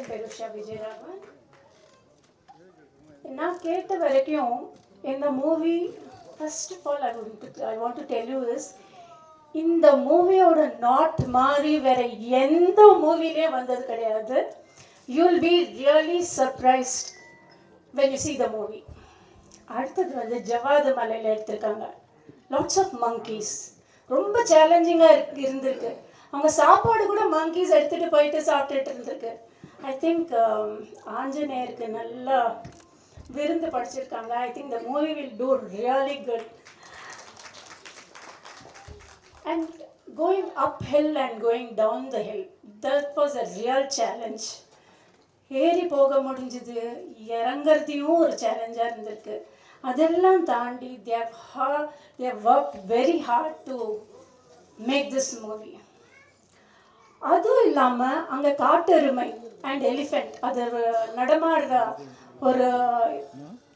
Perusha Vijayaraman. நான் கேட்ட வரைக்கும் இந்த movie first of all I want to tell you this, இந்த மூவியோட நாட் மாதிரி வேற எந்த மூவிலே வந்தது கிடையாது. You will be really surprised when you see the movie. அடுத்தது வந்து ஜவாது மலையில் எடுத்திருக்காங்க. Lots of monkeys. ரொம்ப சேலஞ்சிங்காக இருந்திருக்கு. அவங்க சாப்பாடு கூட monkeys எடுத்துகிட்டு போயிட்டு சாப்பிட்டுட்டு இருந்திருக்கு. ஐ திங்க் ஆஞ்சநேயருக்கு நல்லா விருந்து படிச்சிருக்காங்க. I think the movie will do really good. And going up hill and going down the hill, that was a real challenge. ஏறி போக முடிஞ்சது, இறங்கிறதையும் ஒரு சேலஞ்சாக இருந்திருக்கு. அதெல்லாம் தாண்டி they have worked very hard to make this movie. அதுவும் இல்லாமல் அங்கே காட்டெருமை அண்ட் எலிஃபெண்ட் அது நடமாடுற ஒரு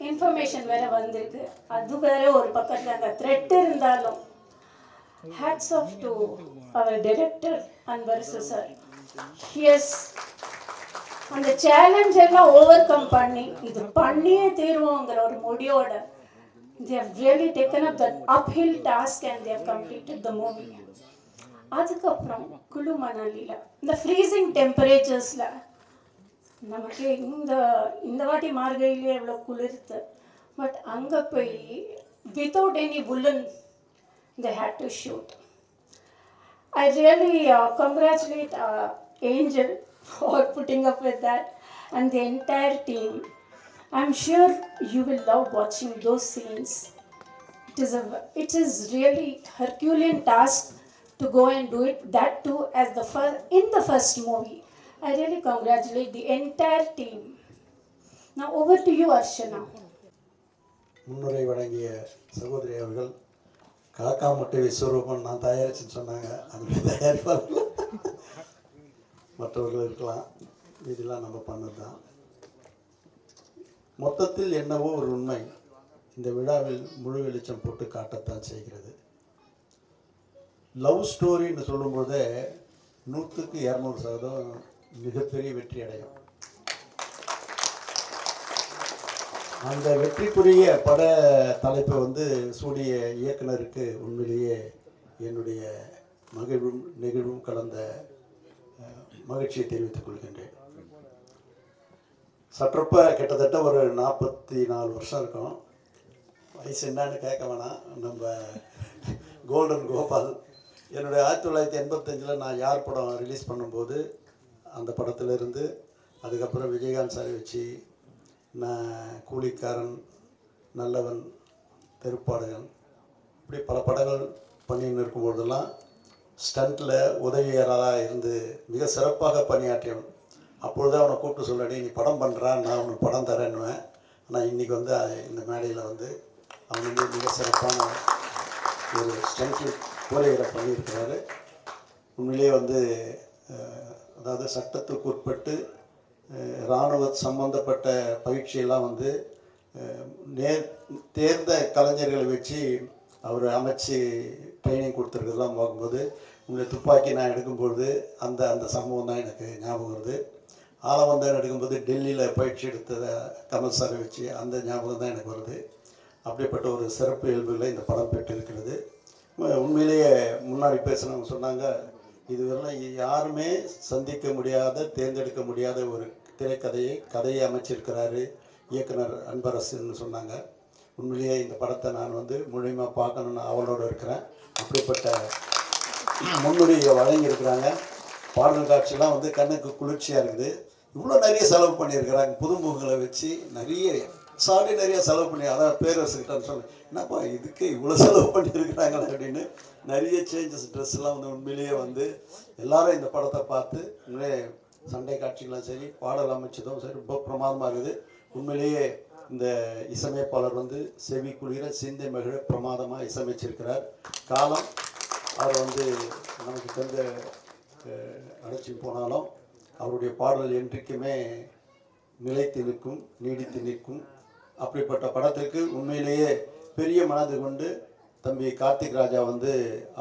இன்ஃபர்மேஷன் வேற வந்திருக்கு. அது வேற ஒரு பக்கத்தில் அந்த த்ரெட் இருந்தாலும் hats off to our director Anbarasu sir. Yes, அந்த சேலஞ்ச் எல்லாம் ஓவர் கம் பண்ணி இது பண்ணியே தீர்வோங்கிற ஒரு முடியோட they have really taken up that uphill task and they have completed the movie. அதுக்கப்புறம் குளு மணாலியில் இந்த ஃப்ரீசிங் டெம்பரேச்சர்ஸில் நமக்கு இந்த வாட்டி மார்கழியிலே எவ்வளோ குளிர்த்து, பட் அங்கே போய் without any woolen they had to shoot. I really congratulate Angel for putting up with that and the entire team. I'm sure you will love watching those scenes. It is really Herculean task to go and do it, that too as in the first movie. I really congratulate the entire team. Now over to you, Archana. முன்னுரை வழங்கிய சகோதரி அவர்கள் காக்கா முட்டை விஸ்வரூபம் நான் தயாரிச்சுன்னு சொன்னாங்க. அந்த தயாரிப்பாளர்கள் மற்றவர்கள் இருக்கலாம், இதெல்லாம் நம்ம பண்ணது தான். மொத்தத்தில் என்னவோ ஒரு உண்மை இந்த விழாவில் முழு வெளிச்சம் போட்டு காட்டத்தான் செய்கிறது. லவ் ஸ்டோரின்னு சொல்லும்போதே 100% மிகப்பெரிய வெற்றி அடையும். அந்த வெற்றிக்குரிய பட தலைப்பை வந்து சூடிய இயக்குனருக்கு உண்மையிலேயே என்னுடைய மகிழ்வும் நெகிழ்வும் கலந்த மகிழ்ச்சியை தெரிவித்துக் கொள்கின்றேன். சற்றப்ப கிட்டத்தட்ட ஒரு 44 வருஷம் இருக்கும். வயசு என்னன்னு கேட்க வேணாம். நம்ம கோல்டன் கோபால் என்னுடைய 1985 நான் யார் படம் ரிலீஸ் பண்ணும்போது அந்த படத்திலிருந்து அதுக்கப்புறம் விஜயகாந்த் சாரை வச்சு நான் கூலிக்காரன், நல்லவன், தெருப்பாடகன் இப்படி பல படங்கள் பண்ணின்னு இருக்கும்போதெல்லாம் ஸ்டண்ட்டில் உதவியாளராக இருந்து மிக சிறப்பாக பணியாற்றியவன். அப்பொழுது அவனை கூப்பிட்டு சொல்லடி நீ படம் பண்ணுறான், நான் அவனுக்கு படம் தரேன்னுவேன். ஆனால் இன்றைக்கி வந்து இந்த மேடையில் வந்து அவன் வந்து மிக சிறப்பான ஒரு ஸ்டண்ட்டில் கோரியோகிராஃப் பண்ணியிருக்கிறாரு. உண்மையிலேயே வந்து அதாவது சட்டத்துக்கு உட்பட்டு இராணுவ சம்பந்தப்பட்ட பயிற்சியெல்லாம் வந்து தேர்ந்த கலைஞர்களை வச்சு அவர் அமைச்சு ட்ரைனிங் கொடுத்துருக்கிறதுலாம் பார்க்கும்போது உங்களை துப்பாக்கி நான் எடுக்கும்பொழுது அந்த சம்பவம் தான் எனக்கு ஞாபகம் வருது. ஆலவந்தான் எடுக்கும்போது டெல்லியில் பயிற்சி எடுத்ததை கமல் சாரை வச்சு அந்த ஞாபகம் தான் எனக்கு வருது. அப்படிப்பட்ட ஒரு சிறப்பு இயல்புகளை இந்த படம் பெற்றிருக்கிறது. உண்மையிலேயே முன்னாடி பேசுனவங்க சொன்னாங்க, இதுவரை யாருமே சந்திக்க முடியாத தேர்ந்தெடுக்க முடியாத ஒரு கதையை அமைச்சிருக்கிறாரு இயக்குனர் அன்பரசுன்னு சொன்னாங்க. உண்மையிலேயே இந்த படத்தை நான் வந்து முழுமையாக பார்க்கணுன்னு அவளோடு இருக்கிறேன். அப்படிப்பட்ட முன்னுரையை வழங்கியிருக்கிறாங்க. பாடல் காட்சியெல்லாம் வந்து கண்ணுக்கு குளிர்ச்சியாக இருக்குது. இவ்வளோ நிறைய செலவு பண்ணியிருக்கிறாங்க. புதுமுகங்களை வச்சு நிறைய செலவு பண்ணி, அதான் பேரரசுக்கிட்ட சொன்னேன், என்னப்பா இதுக்கு இவ்வளோ செலவு பண்ணியிருக்கிறாங்களா அப்படின்னு. நிறைய சேஞ்சஸ், ட்ரெஸ்லாம் வந்து உண்மையிலேயே வந்து எல்லாரும் இந்த படத்தை பார்த்து உண்மையிலே சண்டை காட்சிகளும் சரி, பாடல் அமைச்சதும் சரி ரொம்ப பிரமாதமாக இருக்குது. உண்மையிலேயே இந்த இசையமைப்பாளர் வந்து செவி குளிர சிந்தை மகிழ பிரமாதமாக இசையமைச்சிருக்கிறார். காலம் அவர் வந்து நமக்கு தந்த அழைச்சி போனாலும் அவருடைய பாடல் என்றைக்குமே நிலைத்து நிற்கும், நீடித்து நிற்கும். அப்படிப்பட்ட படத்திற்கு உண்மையிலேயே பெரிய மனது கொண்டு தம்பி கார்த்திக் ராஜா வந்து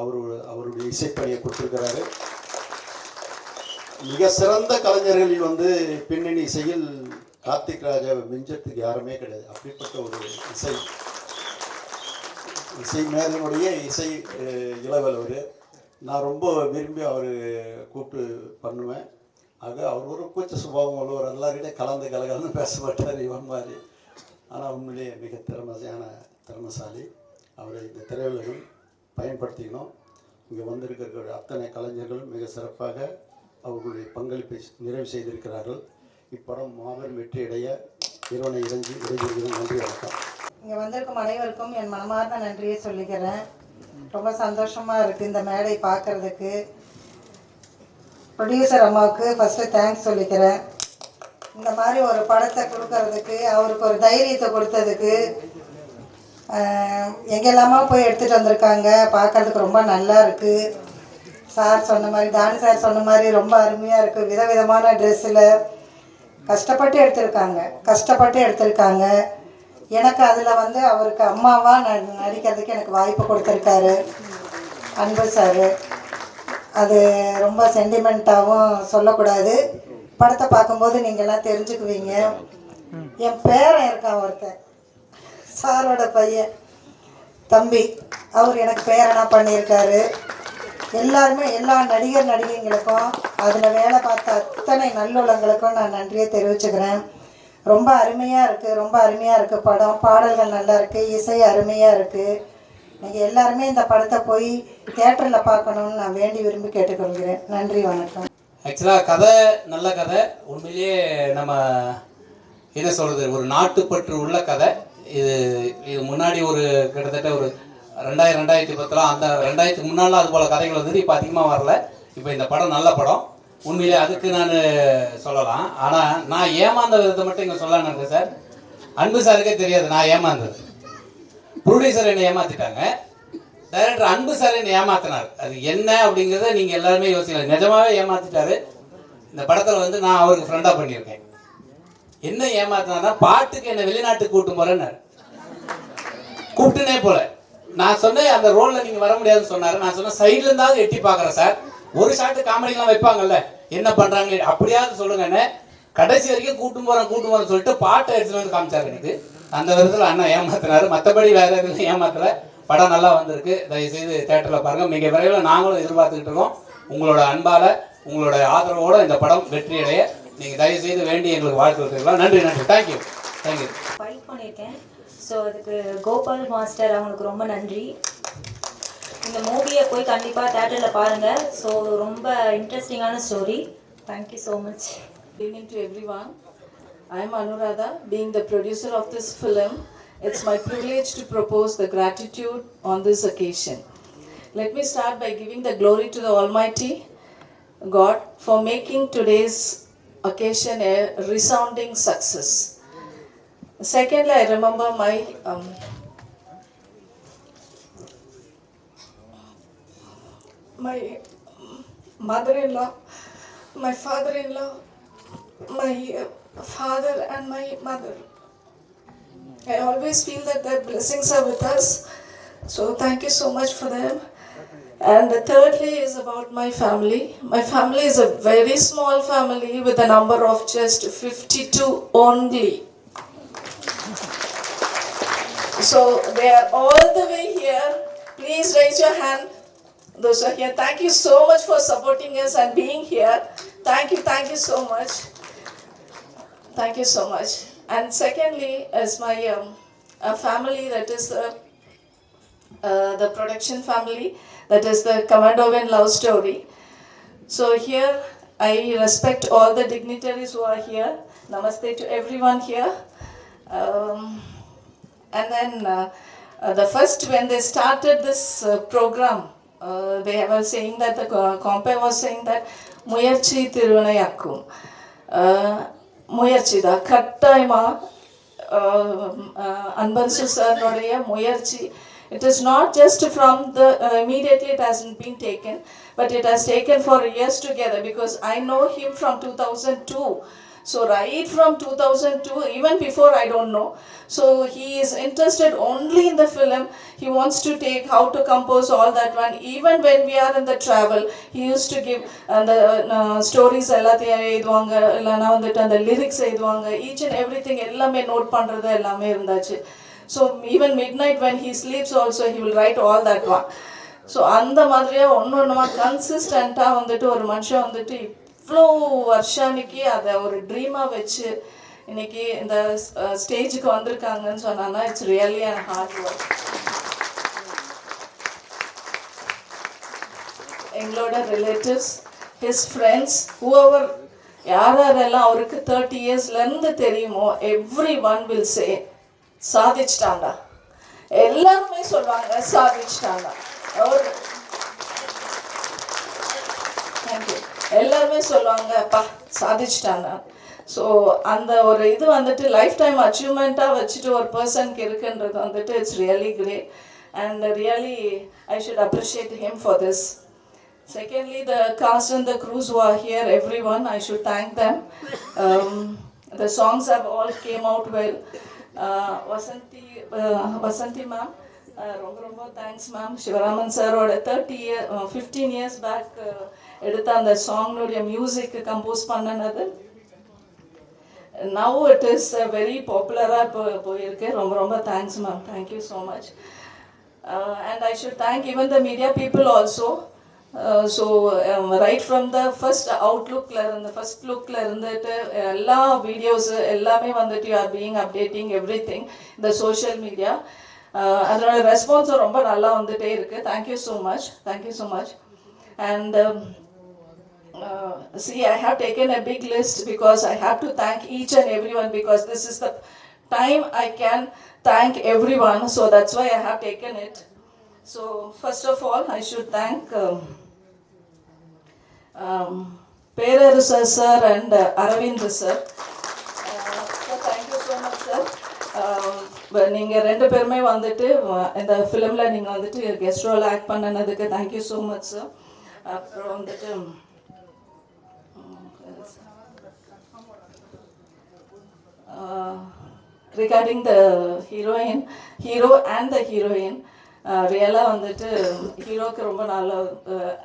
அவருடைய இசைப்பணியை கொடுத்துருக்கிறாரு. மிக சிறந்த கலைஞர்களில் வந்து பின்னணி இசையில் கார்த்திக் ராஜாவை மிஞ்சத்துக்கு யாருமே கிடையாது. அப்படிப்பட்ட ஒரு இசை மேதனுடைய இசை இளவல். நான் ரொம்ப விரும்பி அவர் கூப்பிட்டு பண்ணுவேன். ஆக அவர் ஒரு கூச்ச சுபாவம் உள்ளவர், எல்லாருக்கிட்டே கலந்து பேச மாட்டார் இவன் மாதிரி. ஆனால் உண்மையிலேயே மிக திறமைசாலி. அவரை இந்த திரையுலகம் பயன்படுத்திக்கணும். இங்கே வந்திருக்கிற அத்தனை கலைஞர்களும் மிக சிறப்பாக அவர்களுடைய பங்களிப்பை நிறைவு செய்திருக்கிறார்கள். இப்படம் மாபெரும் வெற்றி அடைய இறைவனை இறைஞ்சி விடைபெறுகிறேன். நன்றி, வணக்கம். இங்கே வந்திருக்கும் அனைவருக்கும் என் மனமார்ந்த நன்றியை சொல்லிக்கிறேன். ரொம்ப சந்தோஷமாக இருக்குது இந்த மேடை பார்க்குறதுக்கு. ப்ரொடியூசர் அம்மாவுக்கு ஃபஸ்ட்டு தேங்க்ஸ் சொல்லிக்கிறேன். இந்த மாதிரி ஒரு படத்தை கொடுக்கறதுக்கு, அவருக்கு ஒரு தைரியத்தை கொடுத்ததுக்கு. எங்கெல்லாமா போய் எடுத்துகிட்டு வந்திருக்காங்க, பார்க்குறதுக்கு ரொம்ப நல்லா இருக்குது. சார் சொன்ன மாதிரி, தானி சார் சொன்ன மாதிரி ரொம்ப அருமையாக இருக்குது. விதவிதமான ட்ரெஸ்ஸில் கஷ்டப்பட்டு எடுத்திருக்காங்க. எனக்கு அதில் வந்து அவருக்கு அம்மாவாக நடிக்கிறதுக்கு எனக்கு வாய்ப்பு கொடுத்துருக்காரு அன்பு சார். அது ரொம்ப சென்டிமெண்ட்டாகவும் சொல்லக்கூடாது, படத்தை பார்க்கும்போது நீங்கள்லாம் தெரிஞ்சுக்குவீங்க. என் பேரன் இருக்கான் ஒருத்தன், சாரோட பையன் தம்பி, அவர் எனக்கு பேரனாக பண்ணியிருக்காரு. எல்லாருமே எல்லா நடிகைங்களுக்கும் அதில் வேலை பார்த்த அத்தனை நல்லுள்ளங்களுக்கும் நான் நன்றியை தெரிவிச்சுக்கிறேன். ரொம்ப அருமையாக இருக்குது படம். பாடல்கள் நல்லா இருக்குது, இசை அருமையாக இருக்குது. நீங்கள் எல்லாருமே இந்த படத்தை போய் தியேட்டரில் பார்க்கணுன்னு நான் வேண்டி விரும்பி கேட்டுக்கொள்கிறேன். நன்றி, வணக்கம். ஆக்சுவலாக கதை நல்ல கதை. உண்மையிலேயே நம்ம என்ன சொல்கிறது, ஒரு நாட்டுப்பற்று உள்ள கதை. இது முன்னாடி ஒரு கிட்டத்தட்ட ஒரு 2010 அந்த 2000க்கு முன்னாலாம் அது போல் கதைகள் வந்து இப்போ அதிகமாக வரல. இப்போ இந்த படம் நல்ல படம். உண்மையிலே அதுக்கு நான் சொல்லலாம். ஆனால் நான் ஏமாந்த விதத்தை மட்டும் இங்கே சொல்லலான்னு இருக்கேன் சார். அன்பு சாருக்கே தெரியாது நான் ஏமாந்தது. ப்ரொடியூசர் என்னை ஏமாற்றிட்டாங்க, டைரக்டர் அன்பு சார் என்னை ஏமாத்தினார். அது என்ன அப்படிங்கிறத நீங்கள் எல்லாருமே யோசிக்கலாம். நிஜமாகவே ஏமாற்றிட்டாரு. இந்த படத்தில் வந்து நான் அவருக்கு ஃப்ரெண்டாக பண்ணியிருக்கேன். என்ன ஏமாத்தினா, பாட்டுக்கு என்னை வெளிநாட்டுக்கு கூப்பிட்டு போகிறேன்னாரு. கூப்பிட்டுனே போல. நான் சொன்னேன் அந்த ரோலில் நீங்கள் வர முடியாதுன்னு சொன்னார். நான் சொன்னேன் சைடில் இருந்தாவது எட்டி பார்க்குறேன் சார், ஒரு ஷாட்டு காமெடிலாம் வைப்பாங்கல்ல, என்ன பண்ணுறாங்க அப்படியாவது சொல்லுங்க. என்ன கடைசி வரைக்கும் கூட்டும் போகிறேன்னு சொல்லிட்டு பாட்டை எடுத்துகிட்டு வந்து காமிச்சார் எனக்கு. அந்த விதத்தில் அண்ணா ஏமாத்தினார். மற்றபடி வேறு எதுவும் ஏமாத்தலை. படம் நல்லா வந்திருக்கு. தயவுசெய்து தேட்டரில் பாருங்கள். மிக விரைவில் நாங்களும் எதிர்பார்த்துக்கிட்டு இருக்கோம். உங்களோட அன்பால், உங்களோட ஆதரவோடு இந்த படம் வெற்றி அடைய நீங்கள் தயவுசெய்து வேண்டி எங்களுக்கு வாழ்த்து கொடுத்துருக்கலாம். நன்றி. தேங்க்யூ. ஃபைட் பண்ணியிருக்கேன். ஸோ அதுக்கு கோபால் மாஸ்டர் அவங்களுக்கு ரொம்ப நன்றி. இந்த மூவியை போய் கண்டிப்பாக தேட்டரில் பாருங்கள். ஸோ ரொம்ப இன்ட்ரெஸ்டிங்கான story. Thank you so much. Good evening to everyone. I am Anuradha, being the producer of this film. It's my privilege to propose the gratitude on this occasion. Let me start by giving the glory to the Almighty God for making today's occasion a resounding success. Secondly, I remember my mother-in-law, my father-in-law, my father and my mother. I always feel that their blessings are with us. So thank you so much for them. And thirdly is about my family. My family is a very small family with a number of just 52 only. So they are all the way here. Please raise your hand. Those are here. Thank you so much for supporting us and being here. Thank you so much. Thank you so much. And secondly, as my family, that is the production family, that is the Commandovan Love Story. So here, I respect all the dignitaries who are here. Namaste to everyone here. And then the first, when they started this program, they were saying that the compare was saying that Muyarchi Tirunayakkum. முயற்சி தான் கட்டாயமாக அன்பன்சு சார்னுடைய முயற்சி. It is not just from the immediately it hasn't been taken, but it has taken for years together, because I know him from 2002. So right from 2002, even before I don't know. So he is interested only in the film. He wants to take how to compose all that one. Even when we are in the travel, he used to give the stories எல்லாத்தையும் எழுதுவாங்க, இல்லைனா வந்துட்டு அந்த lyrics எழுதுவாங்க. Each and everything எல்லாமே note பண்ணுறது எல்லாமே இருந்தாச்சு. So even midnight when he sleeps also he will write all that one. So அந்த மாதிரியாக ஒன்றுமா கன்சிஸ்டண்ட்டாக வந்துட்டு ஒரு மனுஷன் வந்துட்டு இவ்வளோ வருஷானிக்கு அதை ஒரு ட்ரீமாக வச்சு இன்னைக்கு இந்த ஸ்டேஜுக்கு வந்திருக்காங்கன்னு சொன்னான்னா it's really and hard work. எங்களோட ரிலேட்டிவ்ஸ், ஹிஸ் ஃப்ரெண்ட்ஸ், ஹூஎவர் யாரெல்லாம் அவருக்கு 30 இயர்ஸ்லேருந்து தெரியுமோ எவ்ரி ஒன் வில் சே சாதிச்சிட்டாண்டா. எல்லாருமே சொல்லுவாங்க சாதிச்சிட்டாண்டா. தேங்க்யூ. எல்லாருமே சொல்லுவாங்க அப்பா சாதிச்சிட்டாங்க. ஸோ அந்த ஒரு இது வந்துட்டு லைஃப் டைம் அச்சீவ்மெண்ட்டாக வச்சுட்டு ஒரு பர்சனுக்கு இருக்குன்றது வந்துட்டு it's really great and really I should appreciate him for this. Secondly, the cast and the crews who are here, everyone, I should thank them. The songs have all came out well. Vasanthi ma'am, ரொம்ப thanks ma'am. Sivaraman சாரோட 15 years back எடுத்த அந்த சாங்னுடைய music compose பண்ணினது now it is very பாப்புலராக போயிருக்கு. ரொம்ப thanks ma'am. Thank you so much. And I should thank even the media people also. So right from the first first லுக்கில் இருந்துட்டு எல்லா வீடியோஸு எல்லாமே வந்துட்டு you are being updating every thing இந்த social media. அதனோட ரெஸ்பான்ஸும் ரொம்ப நல்லா வந்துகிட்டே இருக்குது. Thank you so much. Thank you so much. And see, I have taken a big list because I have to thank each and everyone because this is the time I can thank everyone. So that's why I have taken it. So first of all, I should thank Perarisa sir and Aravind sir. So thank you so much sir. நீங்கள் 2 பேருமே வந்துட்டு இந்த ஃபிலிமில் நீங்கள் வந்துட்டு guest role act பண்ணினதுக்கு thank you so much sir. அப்புறம் வந்துட்டு regarding the hero and the heroine, ரியலாக வந்துட்டு ஹீரோக்கு ரொம்ப நல்லா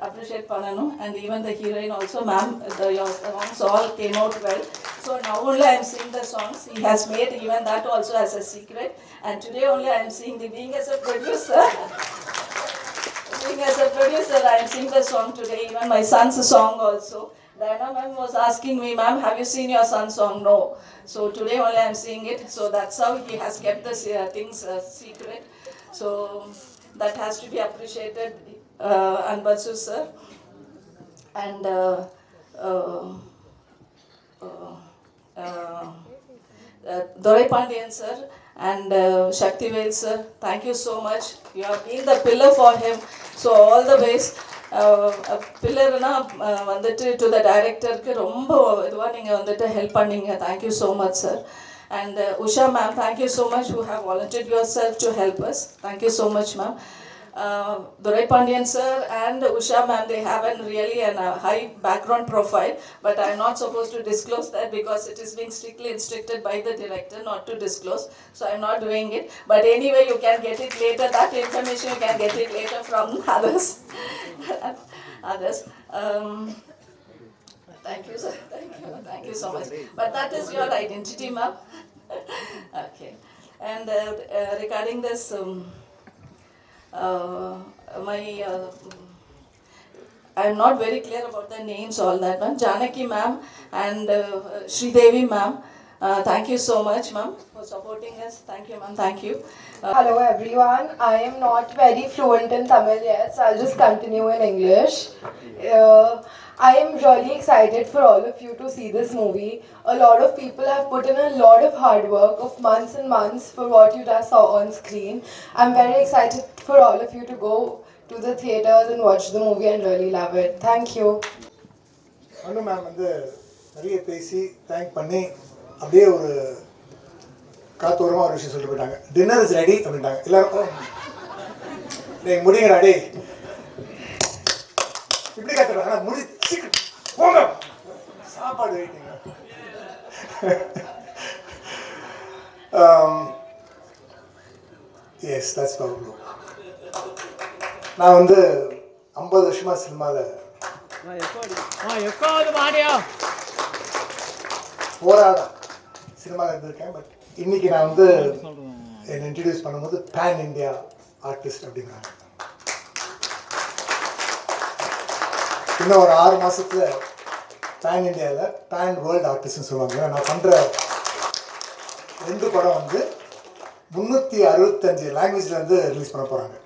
அப்ரிஷியேட் பண்ணணும். And even the heroine also ma'am, your songs all came out well. So now only I am seeing the songs. He has made even that also as a secret. And today only I am seeing being as a producer. Being as a producer, I am seeing the song today, even my son's song also. Diana ma'am was asking me, ma'am, have you seen your son's song? No. So today only I am seeing it. So that's how he has kept the things secret. So that has to be appreciated, Anbatsu sir. And Dorai Pandian sir and Shaktivel sir, thank you so much. You have been the pillar for him. So all the ways, பில்லர்னா வந்துட்டு to the டைரக்டருக்கு ரொம்ப இதுவாக நீங்கள் வந்துட்டு help பண்ணீங்க. Thank you so much sir. And Usha ma'am, thank you so much who have volunteered yourself to help us. Thank you so much ma'am. Dorai Pandian sir and Usha ma'am, they have really a high background profile, but I am not supposed to disclose that because it is being strictly instructed by the director not to disclose. So I am not doing it. But anyway, you can get it later. That information you can get it later from others. Thank you sir. Thank you so much. But that is your identity ma'am. Okay. And regarding this I'm not very clear about the names, all that one. Janaki ma'am and Sridevi ma'am, thank you so much ma'am for supporting us. Thank you ma'am. Thank you. Hello everyone. I am not very fluent in Tamil yet, so I'll just continue in English. I am really excited for all of you to see this movie. A lot of people have put in a lot of hard work of months and months for what you just saw on screen. I'm very excited for all of you to go to the theaters and watch the movie and really love it. Thank you. Anu ma'am வந்து நிறைய பேசி thank பண்ணி அப்படியே ஒரு காத்தோரமாக ஒரு விஷயம் சொல்லிட்டு போயிட்டாங்க. டின்னர் இஸ் ரெடி அப்படின்ட்டாங்க. எல்லாரும் நீங்கள் முடிங்கடா டே இப்படி காத்துறாங்க. முடி சீக்கிரம் போங்க, சாப்பாடு வெயிட்டிங்க. Yes that's Bablu. நான் வந்து 50 வருஷமாக சினிமாவில் போராட சினிமாவில் இருந்திருக்கேன். பட் இன்னைக்கு நான் வந்து என்னை இன்ட்ரடியூஸ் பண்ணும்போது பேன் இண்டியா ஆர்டிஸ்ட் அப்படிங்கிறாங்க. இன்னும் ஒரு 6 மாதத்தில் பேன் இண்டியாவில் பேன் வேர்ல்டு ஆர்டிஸ்ட்னு சொல்லுவாங்க. நான் பண்ணுற 2 படம் வந்து 365 லாங்குவேஜில் வந்து ரிலீஸ் பண்ண போகிறாங்க.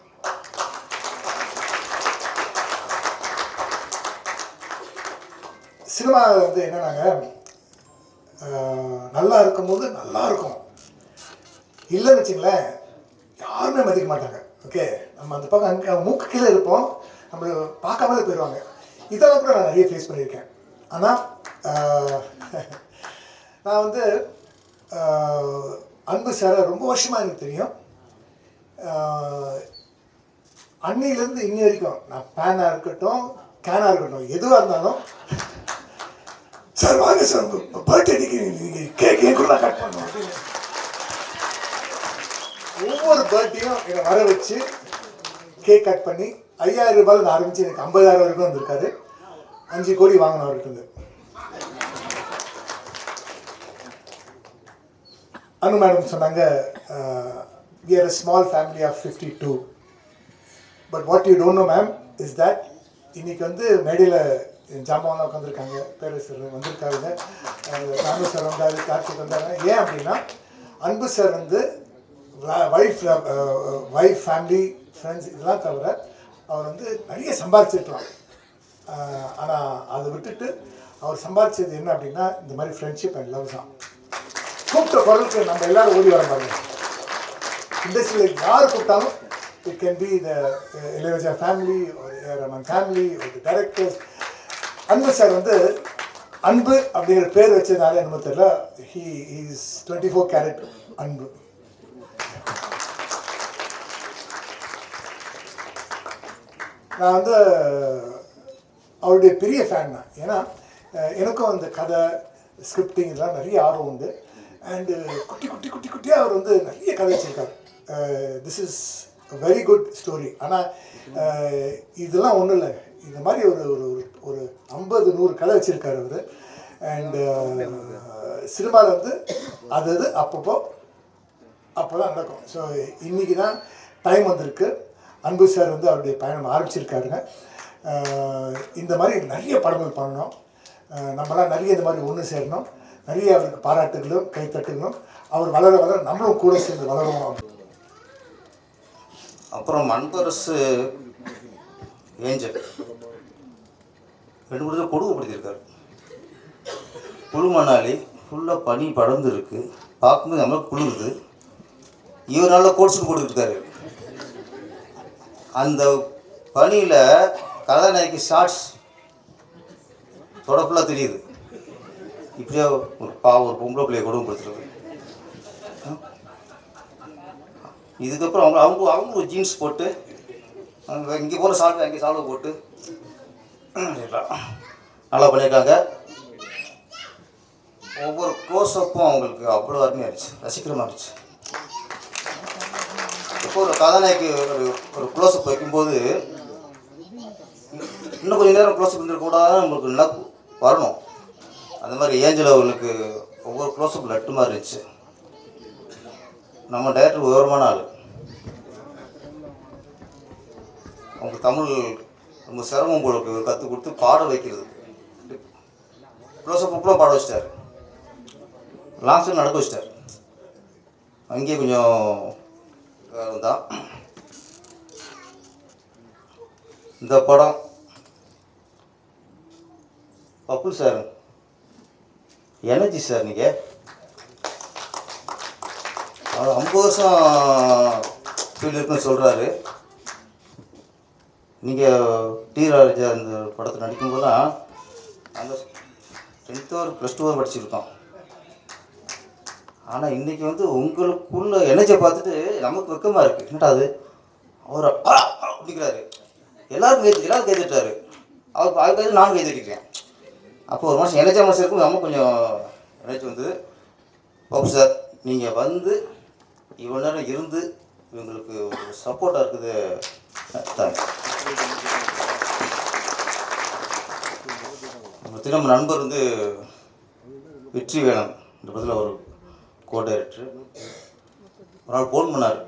சினிமா வந்து என்னன்னாங்க, நல்லா இருக்கும்போது நல்லா இருக்கும், இல்லைன்னு வச்சுங்களேன் யாருமே மதிக்க மாட்டாங்க. ஓகே, நம்ம அந்த பக்கம் அங்கே மூக்கு கீழே இருப்போம், நம்மளை பார்க்காமலே போயிடுவாங்க. இதெல்லாம் கூட நான் நிறைய ஃபேஸ் பண்ணியிருக்கேன். ஆனால் நான் வந்து அன்பு சாரை ரொம்ப வருஷமாக எனக்கு தெரியும். அன்னிலேருந்து இன்னி வரைக்கும் நான் பேனாக இருக்கட்டும் கேனாக இருக்கட்டும் எதுவாக இருந்தாலும், சார் வாங்க சார் உங்கள் பர்த்டேக்கு நீங்கள் கேக் என் கூட கட் பண்ணணும் அப்படின்னு ஒவ்வொரு பர்த்டேயும் என்னை வர வச்சு கேக் கட் பண்ணி 5000 ரூபாயில் ஆரம்பித்து எனக்கு 50,000 வரைக்கும் வந்திருக்காரு. 5 கோடி வாங்கின அவர்கிட்ட. அனு மேடம் சொன்னாங்க, we are a small family of 52. But what you don't know ma'am is that இன்னைக்கு வந்து மேடையில் ஜாமான்லாம் உட்காந்துருக்காங்க, பேரரசர் வந்திருக்காங்க, ராமு சார் வந்தார், கார்த்திக் வந்தாங்க. ஏன் அப்படின்னா அன்பு சார் வந்து வைஃப் ஃபேமிலி ஃப்ரெண்ட்ஸ் இதெல்லாம் தவிர அவர் வந்து நிறைய சம்பாதிச்சிருக்கலாம். ஆனால் அதை விட்டுட்டு அவர் சம்பாதிச்சது என்ன அப்படின்னா இந்த மாதிரி ஃப்ரெண்ட்ஷிப் அண்ட் லவ் தான். கூப்பிட்ட குரலுக்கு நம்ம எல்லாரும் ஓடி வர பாருங்க. இண்டஸ்ட்ரியில் யார் கூப்பிட்டாலும் it can be the Ilaiyaraaja family, Raman family, ஒரு டைரக்டர்ஸ். அன்பு சார் வந்து அன்பு அப்படிங்கிற பேர் வச்சதுனால என்னமோ தெரியல, ஹி இஸ் 24 கேரட் அன்பு. நான் வந்து அவருடைய பெரிய ஃபேன் தான். ஏன்னா எனக்கும் அந்த கதை ஸ்கிரிப்டிங் இதெல்லாம் நிறைய ஆர்வம் உண்டு. அண்டு குட்டியாக அவர் வந்து நிறைய கதை வச்சுருக்காரு. This is very good story. ஆனால் இதெல்லாம் ஒன்றும் இல்லை, இந்த மாதிரி ஒரு ஒரு 50-100 கதை வச்சுருக்காரு அவர். அண்டு சினிமாவில் வந்து அது அப்போ தான் நடக்கும். ஸோ இன்றைக்கி தான் டைம் வந்திருக்கு. அன்பு சார் வந்து அவருடைய பயணம் ஆரம்பிச்சிருக்காருங்க. இந்த மாதிரி நிறைய படங்கள் பண்ணணும், நம்மளாம் நிறைய இந்த மாதிரி ஒன்று சேரணும், நிறைய அவருக்கு பாராட்டுகளும் கைத்தட்டுகளும், அவர் வளர வளர நம்மளும் கூட சேர்ந்து வளருவோம். அப்புறம் அன்பரசு ஏஞ்சல் 2 பேரும் கொடுமைப்படுத்தியிருக்காரு. குழுமணாலி ஃபுல்லாக பனி படர்ந்து இருக்குது, பார்க்கும்போது நம்மளுக்கு குளிருது. இவரால் கோட்ஸும் போட்டுக்கிட்டாரு. அந்த பனியில் கதாநாயகி ஷார்ட்ஸ் தொடப்பெல்லாம் தெரியுது. இப்படியே ஒரு பொம்பளை பிள்ளைய கொடுமைப்படுத்துறது. இதுக்கப்புறம் அவங்க ஒரு ஜீன்ஸ் போட்டு இங்கே போகிற சால்வை அங்கே சால்வை போட்டு நல்லா பண்ணியிருக்காங்க. ஒவ்வொரு க்ளோஸ்அப்பும் அவங்களுக்கு அவ்வளோ அருமையாக இருந்துச்சு, ரசிக்கிற மாதிரி இருந்துச்சு. இப்போ ஒரு கதாநாயகி ஒரு க்ளோஸ்அப் வைக்கும்போது இன்னும் கொஞ்சம் நேரம் க்ளோஸ்அப் இருந்துக்கூடாது, நம்மளுக்கு நல்லா வரணும். அந்த மாதிரி ஏஞ்சல் அவர்களுக்கு ஒவ்வொரு க்ளோஸ்அப் லட்டு மாதிரி இருந்துச்சு. நம்ம டைரக்டர் விவரமான ஆள். அவங்க தமிழ் ரொம்ப சிரமம் போல கற்றுக் கொடுத்து பாட வைக்கிறது. க்ளோஸ்அப் கூட பாட வச்சிட்டார், லாங் ஸ்டைல் நடக்க வச்சிட்டார். அங்கேயே கொஞ்சம் தான். இந்த படம் பப்புல் சார் எனர்ஜி சார். நீங்கள் 50 வருஷம் ஃபீல்டு இருக்குன்னு சொல்கிறாரு. நீங்கள் டி ராஜா இந்த படத்தை நடிக்கும்போது தான் அந்த 10th or +2 படிச்சிருக்கோம். ஆனால் இன்றைக்கி வந்து உங்களுக்குள்ள எனர்ஜியை பார்த்துட்டு நமக்கு வெக்கமாக இருக்குது. என்னடா அது அவர் அப்படிங்கிறாரு, எல்லோரும் கை தட்டாரு, அவர் கைது நானும் கை தட்டிக்கிறேன். அப்போ ஒரு மனுஷன் எனர்ஜியாக மனுஷன் இருக்கும், நம்ம கொஞ்சம் எனர்ஜி வந்தது. பாபு சார் நீங்கள் வந்து இவ்வளோ நேரம் இருந்து இவங்களுக்கு ஒரு சப்போர்ட்டாக இருக்குது. தேங்க்ஸ். நம்ம நண்பர் வந்து வெற்றி வேணும் இந்த படத்தில் ஒரு கோ டைரக்டர் ஒரு நாள் ஃபோன் பண்ணார்.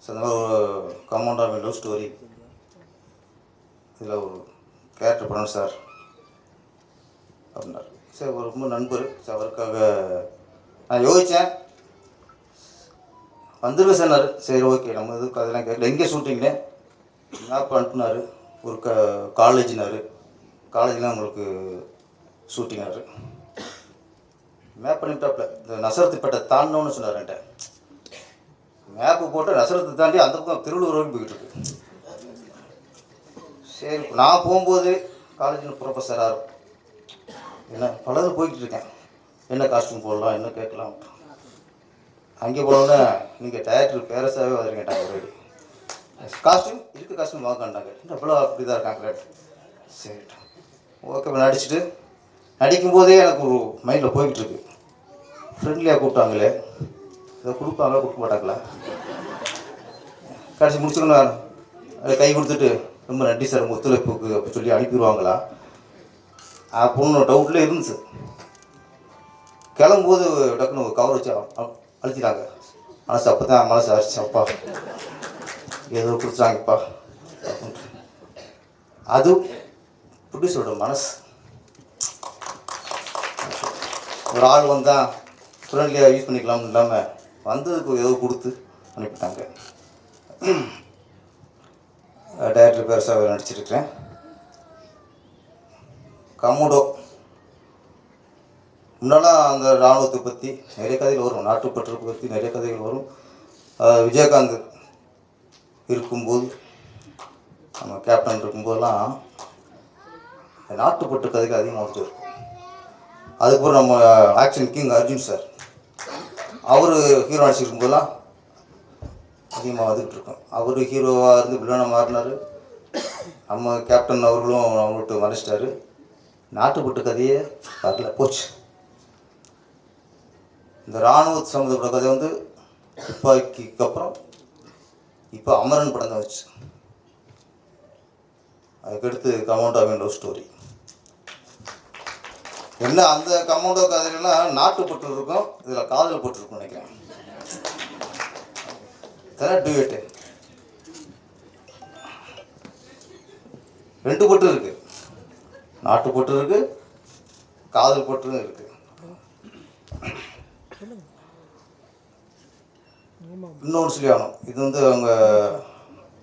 சார் இந்த மாதிரி ஒரு கமௌண்ட் ஆஃப் லவ் ஸ்டோரி இதில் ஒரு கேரக்டர் பண்ணணும் சார் அப்படின்னாரு. சரி ஒரு ரொம்ப நண்பர் சார் அவருக்காக நான் யோசித்தேன். வந்துருவேன் சார். சரி ஓகே நம்ம இது அதெல்லாம் கேட்கல. எங்கே ஷூட்டிங்னு மேப் அனுப்புனார். ஒரு காலேஜினார். காலேஜில் உங்களுக்கு ஷூட்டிங்னாரு. மேப் பண்ணிட்டாப்புல இந்த நசரத்துப்பேட்டை தாண்டணும்னு சொன்னார். என்கிட்ட மேப்பு போட்டு நசரத்தை தாண்டி அந்த பக்கம் திருவள்ளூர் வரைக்கும் போய்கிட்டு இருக்கு. சரி நான் போகும்போது காலேஜில் ப்ரொஃபஸராக என்ன பலது போய்கிட்டு இருக்கேன். என்ன காஸ்ட்யூம் போடலாம் என்ன கேட்கலாம். அங்கே போனோன்னே நீங்கள் டேரக்டர் பேரஸாகவே வந்துருக்கேன்ட்டாங்க. ஆல்ரெடி காஸ்ட்யூம் இருக்குது காஸ்ட்யூம் வாங்கண்டாங்க. என்ன அவ்வளோ அப்படி தான் இருக்காங்க. சரி ஓகே இப்போ நடிச்சுட்டு நடிக்கும்போதே எனக்கு ஒரு மைண்டில் போய்கிட்டு இருக்கு. ஃப்ரெண்ட்லியாக கூப்பிட்டாங்களே இதை கொடுப்பாங்களா கொடுக்க மாட்டாங்களா. கடைசி முடிச்சுக்கணும் அதை கை கொடுத்துட்டு ரொம்ப நன்றி சார் உங்கள் ஒத்துழைப்புக்கு அப்படி சொல்லி அனுப்பிடுவாங்களா அப்படின்னு டவுட்லேயே இருந்துச்சு. கிளம்பும்போது டக்குன்னு ஒரு கவர் வச்சு அழுத்திட்டாங்க. மனசு அப்போ தான் மனசு அரிச்சு அப்பா ஏதோ கொடுத்துட்டாங்கப்பா அப்படின்ட்டு. அது ப்ரொடியூசரோட மனசு. ஒரு ஆள் வந்தால் ஃப்ரெண்ட்லியாக யூஸ் பண்ணிக்கலாம்னு இல்லாமல் வந்ததுக்கு ஏதோ கொடுத்து அனுப்பிட்டாங்க. டைரக்டர் பேரஸாக நடிச்சிருக்கிறேன். கமுடோ முன்னெல்லாம் அந்த இராணுவத்தை பற்றி நிறைய கதைகள் வரும். நாட்டுப்பற்று பற்றி நிறைய கதைகள் வரும். விஜயகாந்த் இருக்கும்போது நம்ம கேப்டன் இருக்கும்போதெல்லாம் நாட்டுப்பற்று கதைகள் அதிகமாக வந்துட்டு இருக்கும். அதுக்கப்புறம் நம்ம ஆக்ஷன் கிங் அர்ஜுன் சார் அவர் ஹீரோ நடிச்சிருக்கும்போதெல்லாம் அதிகமாக வந்துக்கிட்டு இருக்கோம். அவர் ஹீரோவாக இருந்து வில்லனாக மாறினார். நம்ம கேப்டன் அவர்களும் அவங்கள்ட்ட மறைச்சிட்டாரு. நாட்டுப்பட்டு கதையே வரல போச்சு. இந்த இராணுவ சம்மந்தப்பட்ட கதை வந்து துப்பாக்கிக்கு அப்புறம் இப்போ அமரன் படம் தான் வச்சு. அதுக்கடுத்து கமௌண்ட் ஆஃப் லவ் ஸ்டோரி. என்ன அந்த கமௌண்டோ கதைகள்லாம் நாட்டுப்பட்டு இருக்கும். இதில் காதல் போட்டுருக்கும் நினைக்கிறேன். டூயட்டு 2 பட்டு இருக்கு. நாட்டுப்பட்டு இருக்கு, காதல் பட்டும் இருக்கு. இன்னொன்று சொல்லி ஆகணும். இது வந்து அவங்க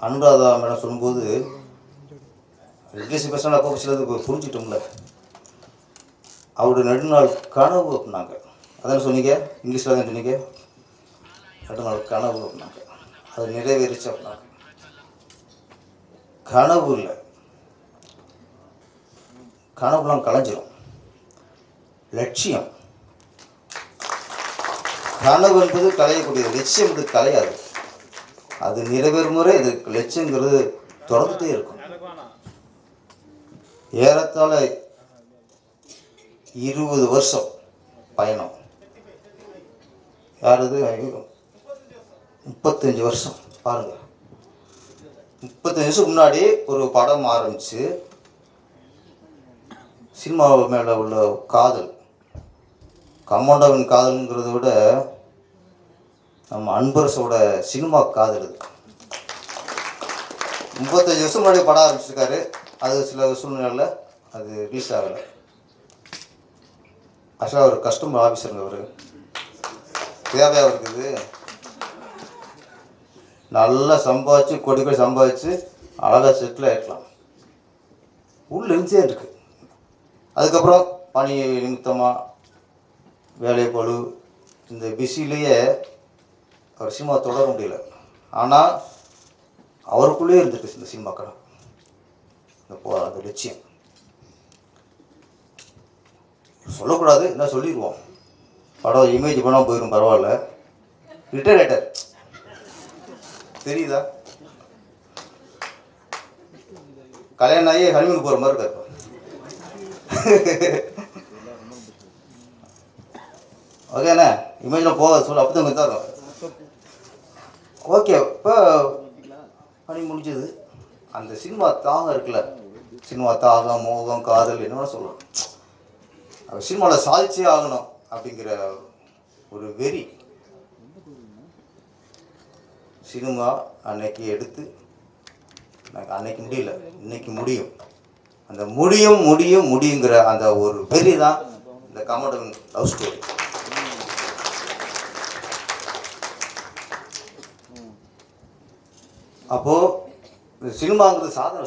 அனுராதா மேடம் சொல்லும்போது இங்கிலீஷ் பேசினா அப்போ சிலது புரிஞ்சிட்டோம்ல. அவருடைய நெடுநாள் கனவு அப்படின்னாங்க. அதான் சொன்னீங்க இங்கிலீஷில் தான் சொன்னீங்க. நெடுநாள் கனவு அப்படின்னாங்க. அது நிறைவேறிச்சு அப்படின்னாங்க. கனவு இல்லை, கனவுலாம் கலைஞ்சிரும். லட்சியம். கனவு என்பது கலையக்கூடியது, லட்சியம் என்பது கலையாது. அது நிறைவேறும் முறை இது லட்சியங்கிறது தொடர்ந்துட்டே இருக்கும். ஏறத்தாழ 20 வருஷம் பயணம். யாருது 35 வருஷம் பாருங்க. 35 வருஷம் முன்னாடி ஒரு படம் ஆரம்பிச்சு சினிமா மேலே உள்ள காதல், கமௌண்டாவின் காதல்ங்கிறத விட நம்ம அன்பரசோட சினிமா காதல். இது 35 வருஷம் முன்னாடி படம் ஆரம்பிச்சிருக்காரு. அது சில சூழ்நிலையில் அது ரிலீஸ் ஆகலை. ஆக்சுவலாக ஒரு கஸ்டமர் ஆஃபீஸருங்க. அவர் தேவையாக இருக்குது. நல்லா சம்பாதிச்சு கொடி சம்பாதிச்சு அழகாக செட்டில் ஆகிடலாம். உள்ள இருந்தே இருக்கு. அதுக்கப்புறம் பணி நிமித்தமாக வேலை பளு இந்த பிஸிலேயே அவர் சினிமா தொடர முடியல. ஆனால் அவருக்குள்ளேயே இருந்துருக்கு இந்த சினிமாக்கள் அந்த லட்சியம். சொல்லக்கூடாது, என்ன சொல்லிடுவோம். படம் இமேஜ் பண்ணால் போயிடும், பரவாயில்ல. ரிட்டையர் ஆகிட்டார் தெரியுதா? கல்யாணம் ஆகி ஹனிமூன் போகிற மாதிரி இருக்கார். ஓகேண்ணே இமேஜில் போக சொல்ல அப்படி தான் தரோம். ஓகே இப்போ பணி முடிஞ்சது. அந்த சினிமா தாகம் இருக்குல்ல, சினிமா தாகம் மோகம் காதல் என்ன சொல்லலாம், சினிமாவில் சாதிச்சே ஆகணும் அப்படிங்கிற ஒரு வெறி சினிமா அன்னைக்கு எடுத்து எனக்கு அன்னைக்கு முடியல, இன்னைக்கு முடியும். அந்த முடியுங்கிற அந்த ஒரு வெறி தான் இந்த கமடம் லவ் ஸ்டோரி. அப்போது சினிமாங்கிறது சாதாரண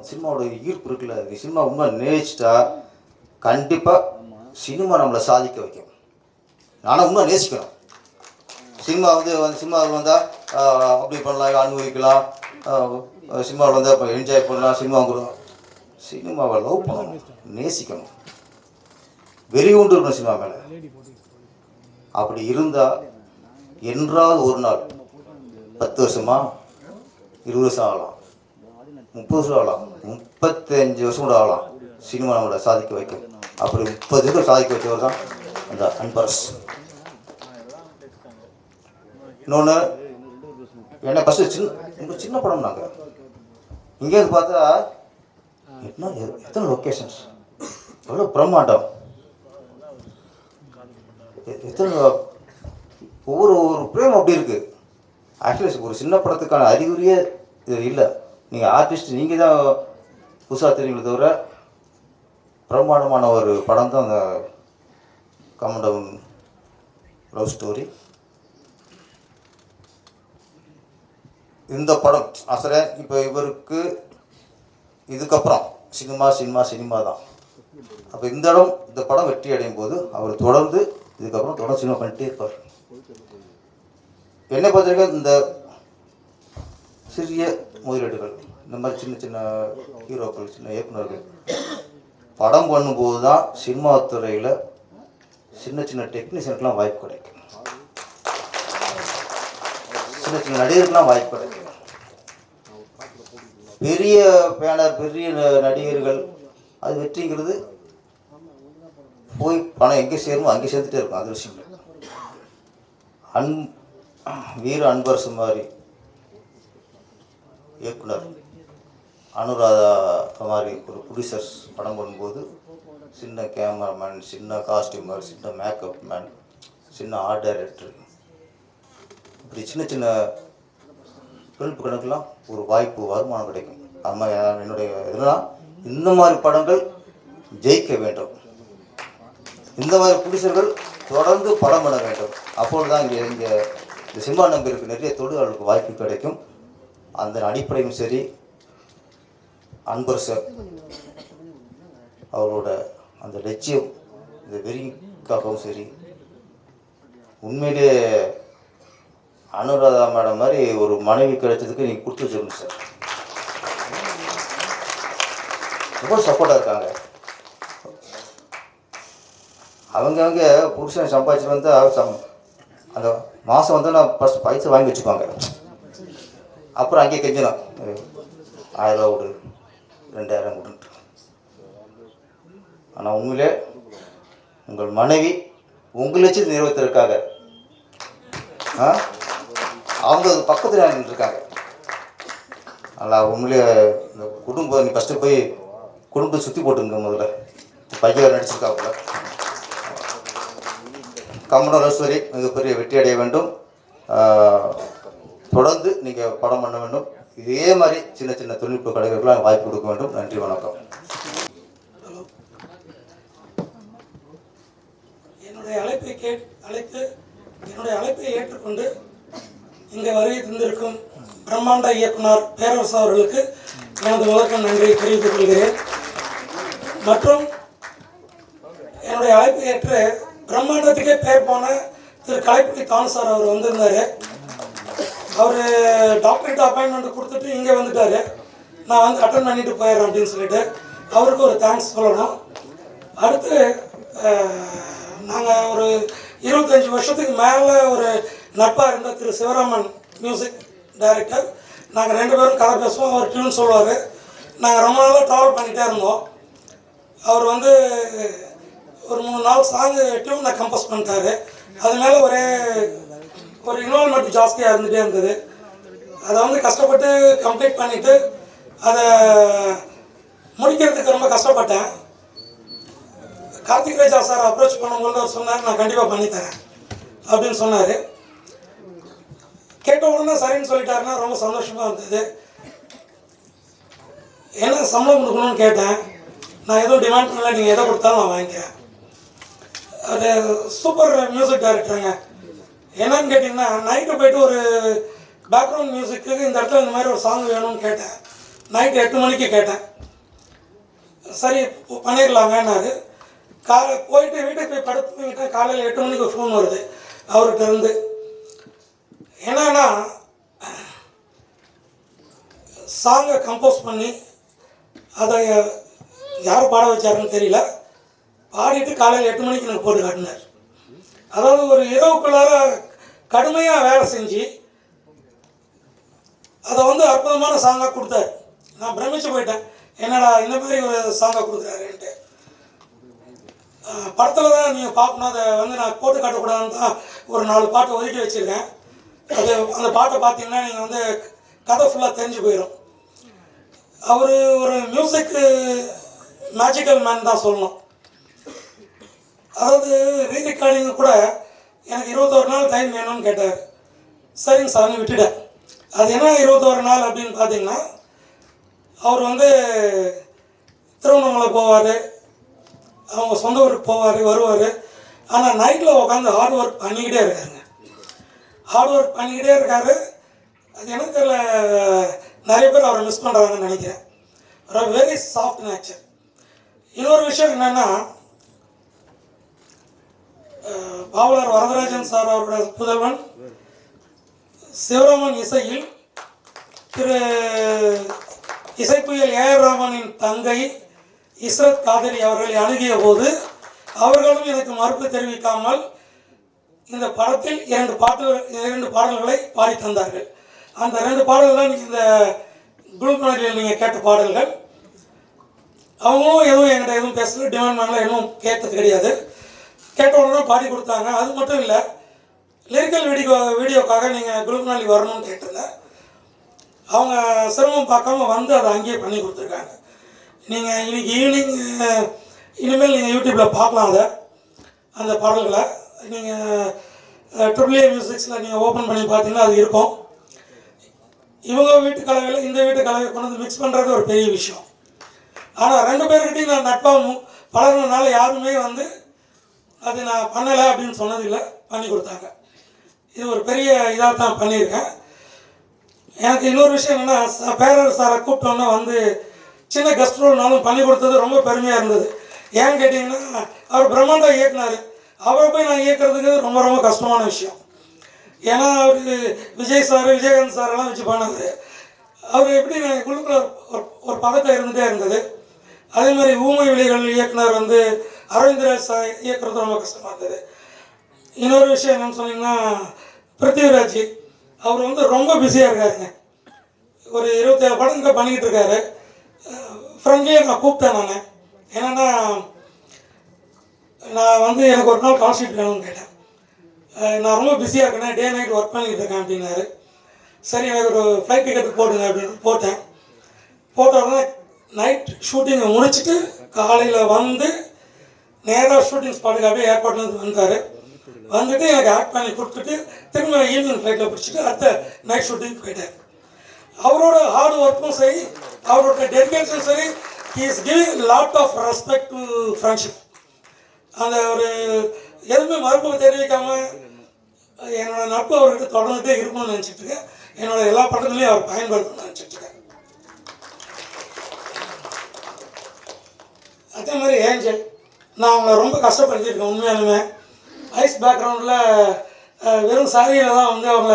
சினிமாவோட ஈர்ப்பு இருக்குல்ல, சினிமா உண்மை நேசிச்சிட்டா கண்டிப்பாக சினிமா நம்மளை சாதிக்க வைக்கும். ஆனால் உண்மை நேசிக்கணும். சினிமா சினிமாவில் வந்தால் அப்படி பண்ணலாம், அனுபவிக்கலாம், சினிமாவில் வந்தால் இப்போ என்ஜாய் பண்ணலாம், சினிமாவை லவ் பண்ணணும், நேசிக்கணும், வெறி உண்டு இருக்கணும் சினிமா மேலே. அப்படி இருந்தால் என்றாவது ஒரு நாள் 10 வருஷமா 20 வருஷம் ஆகலாம், 30 வருஷம் ஆகலாம், 35 வருஷம் கூட ஆகலாம், சினிமா நம்மளை சாதிக்க வைக்கும். அப்படி 30 வருஷம் சாதிக்க வச்சவர் தான் அந்த அன்பரசு. இன்னொன்று என்ன ஃபஸ்ட்டு சின்ன படம் நாங்கள் இங்கேருந்து பார்த்தா எத்தனை லொக்கேஷன்ஸ், எவ்வளோ பிரம்மாண்டம், எத்தனை ஒவ்வொரு பிரேம் அப்படி இருக்குது. ஆக்சுவலி ஒரு சின்ன படத்துக்கான அறிகுறியே இது இல்லை. நீங்கள் ஆர்டிஸ்ட் நீங்கள் தான் புதுசாக தெரியுங்களே தவிர பிரம்மாண்டமான ஒரு படம் தான் அந்த கமடம் லவ் ஸ்டோரி. இந்த படம் அசரே இப்போ இவருக்கு இதுக்கப்புறம் சினிமா தான். அப்போ இந்த படம் வெற்றி அடையும் போது அவர் தொடர்ந்து சினிமா பண்ணிகிட்டே இருப்பார். என்னை பொறுத்த வரைக்கும் இந்த சிறிய முதலீடுகள், இந்த மாதிரி சின்ன சின்ன ஹீரோக்கள், சின்ன இயக்குநர்கள் படம் பண்ணும்போது தான் சினிமா துறையில் சின்ன சின்ன டெக்னீஷியனுக்கெலாம் வாய்ப்பு கிடைக்கும், சின்ன சின்ன நடிகருக்கெலாம் வாய்ப்பு கிடைக்கும். பெரிய பேனர், பெரிய நடிகர்கள் அது வெற்றிங்கிறது போய் பணம் எங்கே சேருமோ அங்கே சேர்ந்துட்டே இருக்கும். அது விஷயம் வீர அன்பரசு மாதிரி இயக்குனர், அனுராதா மாதிரி ஒரு ப்ரொடியூசர்ஸ் படம் பண்ணும்போது சின்ன கேமராமேன், சின்ன காஸ்டியூமர், சின்ன மேக்கப் மேன், சின்ன ஆர்ட் டைரக்டர், இப்படி சின்ன சின்ன தொழில்நுட்ப கணக்கெலாம் ஒரு வாய்ப்பு, வருமானம் கிடைக்கும். அது மாதிரி என்னுடைய இதெல்லாம் இந்த மாதிரி படங்கள் ஜெயிக்க வேண்டும், இந்த மாதிரி ப்ரொடியூசர்கள் தொடர்ந்து படம் பண்ண வேண்டும். அப்பொழுது தான் இங்கே இந்த சினிமா நம்பிக்கைக்கு நிறைய தொழிலாளர்களுக்கு வாய்ப்பு கிடைக்கும். அந்த அடிப்படையும் சரி, அன்பரசர் அவரோட அந்த லட்சியம், இந்த வெறிக்காகவும் சரி, உண்மையிலே அனுராதா மேடம் மாதிரி ஒரு மனைவி கிடைச்சதுக்கு நீங்கள் கொடுத்து வச்சுருங்க சார். ரொம்ப சப்போர்ட்டாக இருக்காங்க. அவங்க புருஷன் சம்பாதிச்சு வந்தால் அந்த மாதம் வந்தால் ஃபஸ்ட் பைசா வாங்கி வச்சுப்பாங்க. அப்புறம் அங்கேயே கெஞ்சணும், 1000 ரூபா கொடு, 2000 கொடுன்ட்டு. ஆனால் உண்மையிலே உங்கள் மனைவி உங்கள் லட்சியத்தை நிறைவேற்றுறதுக்காக அவங்க பக்கத்தில் நின்றுருக்காங்க. நல்லா உண்மையிலே இந்த குடும்பம், நீ ஃபஸ்ட்டு போய் குடும்பத்தை சுற்றி போட்டுங்க. முதல்ல பையன் நடிச்சிருக்காப்புல. கமடம் லவ் ஸ்டோரி மிகப்பெரிய வெற்றி அடைய வேண்டும். தொடர்ந்து நீங்கள் படம் பண்ண வேண்டும். இதே மாதிரி சின்ன சின்ன தொழில்நுட்ப கலைஞர்களுக்கு வாய்ப்பு கொடுக்க வேண்டும். நன்றி, வணக்கம். என்னுடைய அழைப்பை ஏற்றுக்கொண்டு இங்கே வருகை தந்திருக்கும் பிரம்மாண்ட இயக்குனர் பேரரசு அவர்களுக்கு எனது வணக்கம், நன்றியை தெரிவித்துக் கொள்கிறேன். மற்றும் என்னுடைய அழைப்பை ஏற்று பிரம்மாண்டத்துக்கே பேர் போன திரு கலைப்புலி கான் சார் அவர் வந்திருந்தார். அவர் டாக்டரேட் அப்பாயின்மெண்ட் கொடுத்துட்டு இங்கே வந்துட்டார். நான் வந்து அட்டன் பண்ணிட்டு போயிடுறேன் அப்படின்னு சொல்லிட்டு அவருக்கு ஒரு தேங்க்ஸ் சொல்லணும். அடுத்து நாங்கள் ஒரு 25 வருஷத்துக்கு மேலே ஒரு நட்பாக இருந்த திரு சிவராமன் மியூசிக் டைரக்டர், நாங்கள் 2 பேரும் கதை பேசுவோம், அவர் டியூன் சொல்லுவார். நாங்கள் ரொம்ப நாளாக ட்ராவல் பண்ணிகிட்டே இருந்தோம். அவர் வந்து ஒரு 3 நாள் சாங்கு டியூனை கம்போஸ் பண்ணிட்டாரு. அது மேலே ஒரு இன்வால்மெண்ட் ஜாஸ்தியாக இருந்துகிட்டே இருந்தது. அதை வந்து கஷ்டப்பட்டு கம்ப்ளீட் பண்ணிவிட்டு அதை முடிக்கிறதுக்கு ரொம்ப கஷ்டப்பட்டேன். கார்த்திக் ராஜா சார் அப்ரோச் பண்ணும்போது அவர் சொன்னார், நான் கண்டிப்பாக பண்ணித்தரேன் அப்படின்னு சொன்னார். கேட்ட உடனே சரின்னு சொல்லிட்டாருன்னா ரொம்ப சந்தோஷமாக இருந்தது. என்ன சம்பளம் கொடுக்கணும்னு கேட்டேன். நான் எதுவும் டிமாண்ட் பண்ணல, நீங்கள் எதை கொடுத்தாலும் நான் வாங்கிக்கிறேன். அது சூப்பர் மியூசிக் டைரக்டருங்க. என்னன்னு கேட்டிங்கன்னா, நைட்டு போய்ட்டு ஒரு பேக்ரவுண்ட் மியூசிக்கு இந்த இடத்துல இந்த மாதிரி ஒரு சாங் வேணும்னு கேட்டேன். நைட்டு 8 மணிக்கு கேட்டேன். சரி பண்ணிடலாங்கன்னாரு. போயிட்டு வீட்டுக்கு போய் படுத்துக்கிட்டேன். காலையில் 8 மணிக்கு ஒரு ஃபோன் வருது அவர்கிட்ட இருந்து. என்னன்னா, சாங்கை கம்போஸ் பண்ணி அதை யார் பாட வச்சாருன்னு தெரியல, பாடிட்டு காலையில் 8 மணிக்கு எனக்கு போட்டு காட்டினார். அதாவது ஒரு இரவுக்குள்ளார கடுமையாக வேலை செஞ்சு அதை வந்து அற்புதமான சாங்காக கொடுத்தாரு. நான் பிரமிச்சு போயிட்டேன், என்னடா இந்த மாதிரி ஒரு சாங்காக கொடுக்குறாருன்ட்டு. படத்தில் தான் நீங்கள் பார்க்கணும், அதை வந்து நான் போட்டு காட்டக்கூடாதுன்னு தான் ஒரு 4 பாட்டு ஒதுக்கி வச்சுருக்கேன். அது அந்த பாட்டை பார்த்தீங்கன்னா நீங்கள் வந்து கதை ஃபுல்லாக தெரிஞ்சு போயிடும். அவர் ஒரு மியூசிக்கு மேஜிக்கல் மேன் தான் சொல்லணும். அதாவது ரீரெக்கார்டிங்கு கூட எனக்கு 21 நாள் டைம் வேணும்னு கேட்டார். சரிங்க சார்னு விட்டுட்டேன். அது என்ன 21 நாள் அப்படின்னு பார்த்தீங்கன்னா, அவர் வந்து திருவண்ணாமலை போவார், அவங்க சொந்த ஊருக்கு போவார், வருவார். ஆனால் நைட்டில் உட்காந்து ஹார்ட் ஒர்க் பண்ணிக்கிட்டே இருக்காருங்க. ஹார்ட் ஒர்க் பண்ணிக்கிட்டே இருக்காரு. அது எனக்கு தெரியல, நிறைய பேர் அவரை மிஸ் பண்ணுறாங்கன்னு நினைக்கிறேன். ஒரு வெரி சாஃப்ட் நேச்சர். இன்னொரு விஷயம் என்னென்னா, பாவலர் வரதராஜன் சார் அவரோட புதல்வன் சிவராமன் இசையில் திரு இசைப்புயல் ஏஆர் ரஹ்மானின் தங்கை இஸ்ரத் காதரி அவர்களை அணுகிய போது அவர்களும் எனக்கு மறுப்பு தெரிவிக்காமல் இந்த படத்தில் 2 பாடல்களை பாடி தந்தார்கள். அந்த 2 பாடல்கள் இந்த குரூப் நாட்டில் நீங்கள் கேட்ட பாடல்கள். அவங்களும் எதுவும் என்கிட்ட எதுவும் பேசல, டிமாண்ட் பண்ணல, எதுவும் கேட்டது கிடையாது. கேட்ட உடனே பாடி கொடுத்தாங்க. அது மட்டும் இல்லை, லிரிக்கல் வீடியோக்காக நீங்கள் குரூப் நாளி வரணும்னு கேட்டிருந்தேன். அவங்க சிரமம் பார்க்காம வந்து அதை அங்கேயே பண்ணி கொடுத்துருக்காங்க. நீங்கள் இன்னைக்கு ஈவினிங் இனிமேல் நீங்கள் யூடியூப்பில் பார்க்கலாம். அந்த பாடல்களை நீங்கள் AAA மியூசிக்ஸில் நீங்கள் ஓப்பன் பண்ணி பார்த்தீங்கன்னா அது இருக்கும். இவங்க வீட்டு கலவையில் இந்த வீட்டு கலவையை கொண்டு வந்து மிக்ஸ் பண்ணுறது ஒரு பெரிய விஷயம். ஆனால் 2 பேர்கிட்டையும் நான் நட்பாக பழகினால யாருமே வந்து அது நான் பண்ணலை அப்படின்னு சொன்னதில்லை, பண்ணி கொடுத்தாங்க. இது ஒரு பெரிய இதாக தான் பண்ணியிருக்கேன். எனக்கு இன்னொரு விஷயம் என்னென்னா, பேரர் சாரை கூப்பிட்டோன்னா வந்து சின்ன கெஸ்ட் ரோல்னாலும் பண்ணி கொடுத்தது ரொம்ப பெருமையாக இருந்தது. ஏன்னு கேட்டிங்கன்னா, அவர் பிரம்மாண்டம் இயக்குனார். அவரை போய் நான் இயக்குறதுக்கு ரொம்ப ரொம்ப கஷ்டமான விஷயம். ஏன்னா அவருக்கு விஜய் சார், விஜயகாந்த் சாரெல்லாம் வச்சு பண்ணார். அவர் எப்படி உள்ளுக்குள்ள ஒரு பக்கத்தில் இருந்துகிட்டே இருந்தது. அதே மாதிரி ஊமை விழிகள் இயக்குனர் வந்து அரவிந்தராஜ் சார் இயக்குறது ரொம்ப கஷ்டமாக இருந்தது. இன்னொரு விஷயம் என்னென்னு சொன்னீங்கன்னா, பிருத்திவிராஜ் அவர் வந்து ரொம்ப பிஸியாக இருக்காருங்க. ஒரு 27 படங்கள் பண்ணிக்கிட்டு இருக்காரு. ஃப்ரெண்ட்லியாக நான் கூப்பிட்டேன். நான் என்னென்னா, நான் வந்து எனக்கு ஒரு நாள் கால் ஷீட் வேணும்னு கேட்டேன். நான் ரொம்ப பிஸியாக இருக்கேன், டே நைட் ஒர்க் பண்ணிக்கிட்டு இருக்கேன் அப்படின்னாரு. சரி எனக்கு ஒரு ஃப்ளைட் டிக்கெட்டு போடுங்க அப்படின்னு போட்டேன். போட்ட உடனே நைட் ஷூட்டிங்கை முடிச்சுட்டு காலையில் வந்து நேராக ஷூட்டிங் ஸ்பாட்டுக்கு அப்படியே ஏர்போர்ட்லேருந்து வந்தார். வந்துட்டு எனக்கு ஆக்ட் பண்ணி கொடுத்துட்டு திரும்ப ஈவினிங் ஃப்ளைட்டில் பிடிச்சிட்டு அடுத்த நைட் ஷூட்டிங் போயிட்டார். அவரோட ஹார்ட் ஒர்க்கும் சரி, அவரோட டெடிகேஷன் சரி, he is giving lot of respect to friendship. அந்த ஒரு எதுவுமே மறுப்பு தெரிவிக்காமல் என்னோட நட்பு அவர்கிட்ட தொடர்ந்துட்டே இருக்கணும்னு நினச்சிட்ருக்கேன். என்னோட எல்லா படத்துலையும் அவர் பயன்படுத்தணும்னு நினச்சிட்ருக்கேன். அதே மாதிரி ஏஞ்சல், நான் அவங்கள ரொம்ப கஷ்டப்படுத்தியிருக்கேன். உண்மையாலுமே ஐஸ் பேக்ரவுண்டில் வெறும் சாரியில் தான் வந்து அவங்க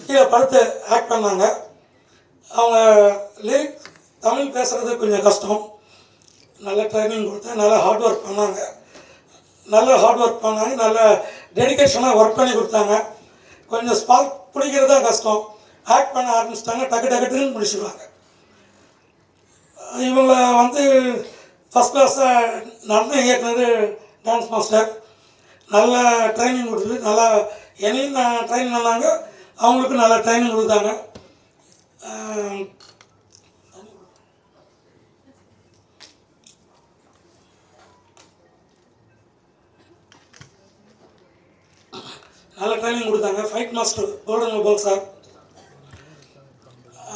கீழே படுத்து ஆக்ட் பண்ணாங்க. அவங்க லிரிக் தமிழ் பேசுகிறது கொஞ்சம் கஷ்டம். நல்ல ட்ரைனிங் கொடுத்தேன், நல்லா ஹார்ட் ஒர்க் பண்ணாங்க. நல்ல டெடிகேஷனாக ஒர்க் பண்ணி கொடுத்தாங்க. கொஞ்சம் ஸ்பார்க் பிடிக்கிறது தான் கஷ்டம். ஆக்ட் பண்ண ஆரம்பிச்சிட்டாங்க, டக்கு டக்குன்னு முடிச்சுடுவாங்க. இவங்கள வந்து ஃபஸ்ட் கிளாஸாக நடன இயக்குனர் டான்ஸ் மாஸ்டர் நல்ல ட்ரைனிங் கொடுத்தது. நல்லா என்னையும் ட்ரைனிங் பண்ணாங்க, அவங்களுக்கும் நல்லா ட்ரைனிங் கொடுத்தாங்க. நல்ல ட்ரைனிங் கொடுத்தாங்க. Fight master golden Gopal sir,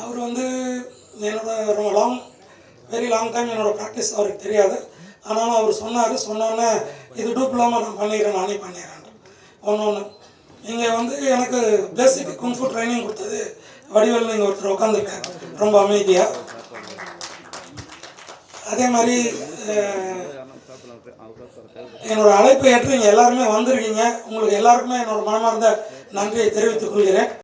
அவர் வந்து என்னோட ரொம்ப வெரி லாங் டைம் என்னோடய ப்ராக்டிஸ் அவருக்கு தெரியாது. ஆனாலும் அவர் சொன்னோன்னே இது டூப் இல்லாமல் நான் பண்ணிடுறேன், நானே பண்ணிடுறேன். ஒன்று இங்கே வந்து எனக்கு பேசிக் குங்ஃபு ட்ரைனிங் கொடுத்தது வடிவேல். இங்கே ஒருத்தர் உட்காந்துருக்காரு ரொம்ப அமைதியாக. அதே மாதிரி என்னோட அழைப்பை ஏற்று நீங்கள் எல்லாருமே வந்திருக்கீங்க. உங்களுக்கு எல்லாருக்குமே என்னோட மனமார்ந்த நன்றியை தெரிவித்துக் கொள்கிறேன்.